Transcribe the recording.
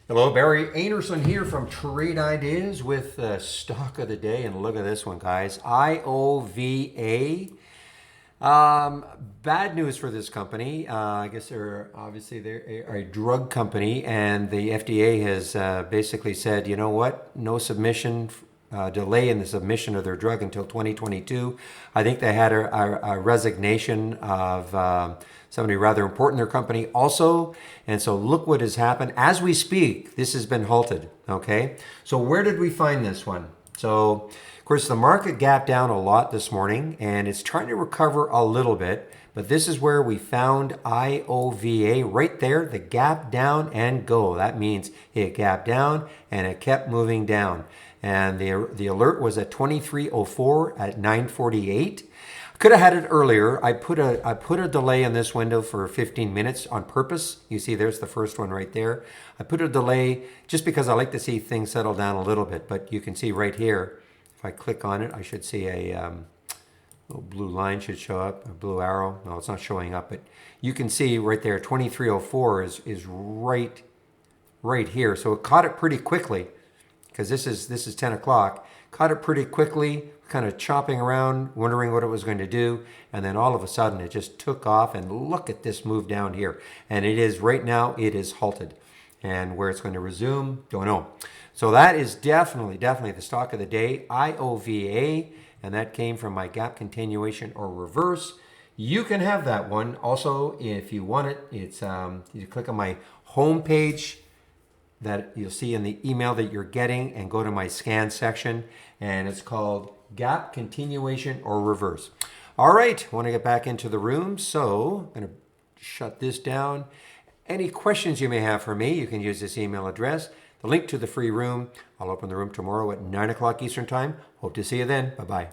Hello, Barry Anderson here from Trade Ideas with stock of the day. And look at this one, guys. IOVA. Bad news for this company. I guess they're a drug company, and the FDA has basically said, you know what, no submission, delay in the submission of their drug until 2022. I think they had a resignation of somebody rather important in their company also. And so look what has happened. As we speak, this has been halted, okay? So where did we find this one? So, of course, the market gapped down a lot this morning, and it's trying to recover a little bit. But this is where we found IOVA right there, the gap down and go. That means it gapped down and it kept moving down. And the alert was at 2304 at 948. Could have had it earlier. I put a delay in this window for 15 minutes on purpose. You see, there's the first one right there. I put a delay just because I like to see things settle down a little bit. But you can see right here, if I click on it, I should see a little blue line should show up, a blue arrow. No, it's not showing up, but you can see right there, 2304 is right here. So it caught it pretty quickly because this is 10 o'clock. Caught it pretty quickly, kind of chopping around, wondering what it was going to do. And then all of a sudden it just took off, and look at this move down here. And it is right now, it is halted. And where it's going to resume, don't know. So that is definitely the stock of the day, IOVA. And that came from my gap continuation or reverse. You can have that one. Also, if you want it, it's you click on my home page that you'll see in the email that you're getting, and go to my scan section, and it's called gap continuation or reverse. All right, I want to get back into the room, so I'm going to shut this down. Any questions you may have for me, you can use this email address. The link to the free room. I'll open the room tomorrow at 9 o'clock Eastern Time. Hope to see you then. Bye-bye.